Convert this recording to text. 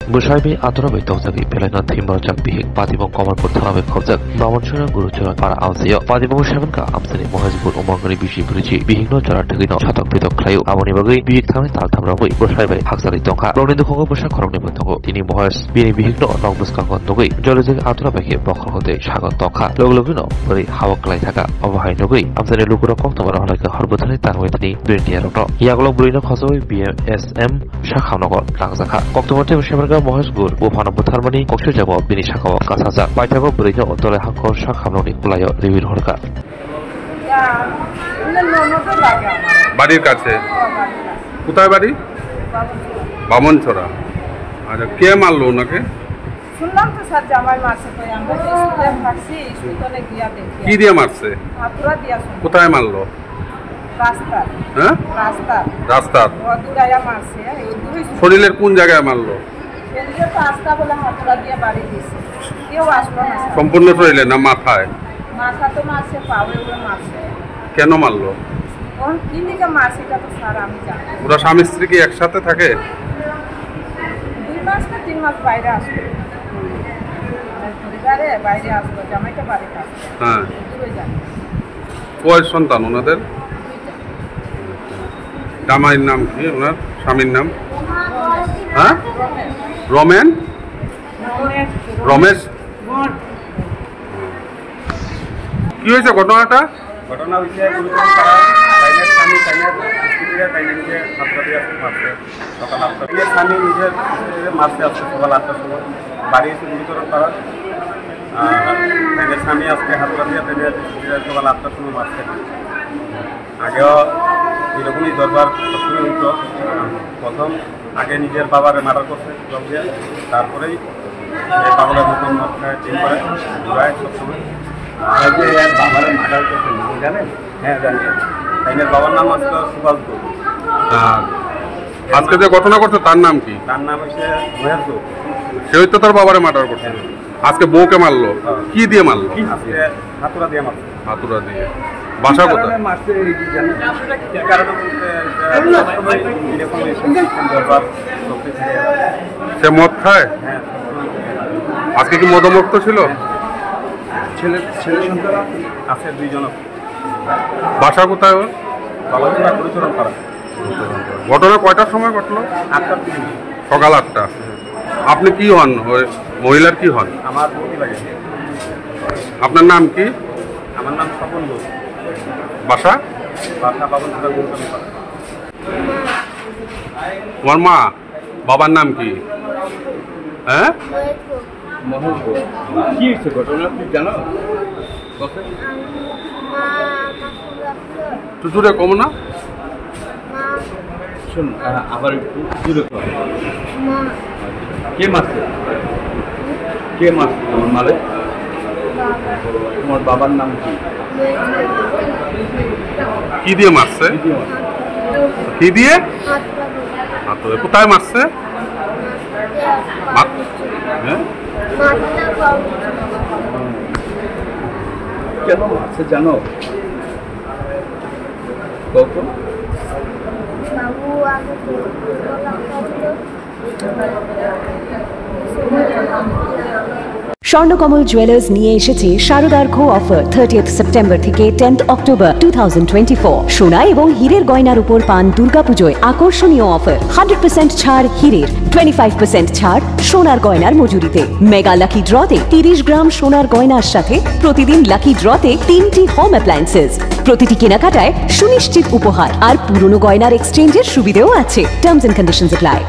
Musaibi Adorabi Tozaki Pelena Timberjak Bihik Patibong Komarpur Thanabe Khobjak Bamonchura Guruchura Para Alsio Patibong Shamanka Amsani Mohazipur Umangari Bishi Brichi Bihigno Jara Tegino Chatak Pitok Klayu Amoni Bagi Bihik Thami Tal Tamrawi Musaibi Haksari Tongka Ronindo Kongo Busha Koroni Bantongo Tini Mohas Bini Bihigno Nogbuskangon Nogui Jolizek Adorabi Bokhote Shagon Tokha Loglogino Bari Hawaklai Taka Avahai Nogui Amsani Lukura Koktamara Halaka Harbutani Tanwetani Birnia Roto Yagolo Bruino Khosoi BSM Shakhanogor Langzaka Koktamate Shamanka Mohasgur Bufano Butharmani Kokshu Jabo Bini Shakawa Kasaza Baitago Bruino Otole Hakor Shakhamoni Kulayo Rivir Horka বাড়ির কাছে কোথায় বাড়ি বামনছড়া আচ্ছা কে মারলো ওনাকে শুনলাম তো sir জামাই মারছে তো আমরা স্কুলে থাকছি স্কুলে গিয়া দেখি কি দিয়ে মারছে হাতুড়া দিয়া কোথায় মারলো রাস্তা হ্যাঁ রাস্তা দূরায়া মারছে এই দুই শরীরের কোন জায়গায় মারলো শরীরে তো রাস্তা বলে হাতুড়া দিয়া বাড়ি দিয়েছে কেউ আসলো না সম্পূর্ণ শরীরে না মাথায় মাথা তো মারছে পাওয়ে উড়ে মারছে কেন মারলো কোন কি দিকে মারছে এটা তো স্যার আমি জানি ওরা স্বামী স্ত্রী কি একসাথে থাকে 2 মাস না 3 মাস বাইরে আসবে পরিবারে বাইরে আসবে জামাইটা বাড়ি আসবে হ্যাঁ দূরে যায় কয় সন্তান ওনাদের জামাইয়ের নাম কি ওনার স্বামীর নাম হ্যাঁ রমেশ কি হয়েছে ঘটনাটা ঘটনা হয়েছে গুরুতর পাড়া তাইনের স্বামী তাইনের স্ত্রীরা তাইনের নিজে ছাত্র দিয়ে আসতে মারছে সকাল 8টার দিকে স্বামী নিজের মারছে আসছে সকাল 8টার সময় বাড়ি এসে গুরুতর পাড়া তাইনের স্বামী আজকে হাতরা দিয়ে তাইনের স্ত্রীরা সকাল 8টার সময় মারছে আগেও এরকমই দরবার সবসময় হইতো প্রথম আগে নিজের বাবারে মার্ডার করছে জব দিয়ে তারপরেই এই পাগলের মতন টিম করে ঘুরায় সবসময় বাবার মার্ডার করছে জানেন হ্যাঁ জানি তাইনের বাবার নাম আসলো সুভাষ দু আজকে যে ঘটনা করছে তার নাম কি তার নাম হচ্ছে মহেশ দু সে হয়তো তার বাবারে মার্ডার করছে আজকে বউকে মারলো কি দিয়ে মারলো আজকে হাতুড়া দিয়ে মারছে হাতুড়া দিয়ে বাসা কোথায় সে মদ খায় আজকে কি মদমুক্ত ছিল ছেলে সন্তান আছে 2 জন বাসা কোথায় ওর গুরুচরণ পাড়া ঘটনা কয়টার সময় ঘটলো 8টার দিকে সকাল 8টা আপনি কি হন মহিলার কি হন আমার বউটি লাগে আপনার নাম কি আমার নাম স্বপন ঘোষ বাসা পাবন গুরুচরণ পাড়া তোমার মা বাবার নাম কি হ্যাঁ কি হয়েছে ঘটনা আপনি জানো টুটুরে কম না শোন আবার একটু জুড়ে কে মারছে তোমার মারে তোমার বাবার নাম কি দিয়ে মারছে কি দিয়ে কোথায় মারছে হ্যাঁ কেন মারছে জানো কত স্বর্ণকমল জুয়েলার্স নিয়ে এসেছে শারদার খো অফার 30th সেপ্টেম্বর থেকে 10th অক্টোবর 2024 সোনা এবং হীরের গয়নার উপর পান দুর্গাপুজোয় আকর্ষণীয় অফার 100% ছাড় হীরের 25% ছাড় সোনার গয়নার মজুরিতে মেগা লাকি ড্রতে 30 গ্রাম সোনার গয়নার সাথে প্রতিদিন লাকি ড্রতে 3টি হোম অ্যাপ্লায়েন্সেস প্রতিটি কেনাকাটায় সুনিশ্চিত উপহার আর পুরনো গয়নার এক্সচেঞ্জের সুবিধাও আছে টার্মস এন্ড কন্ডিশনস অ্যাপ্লাই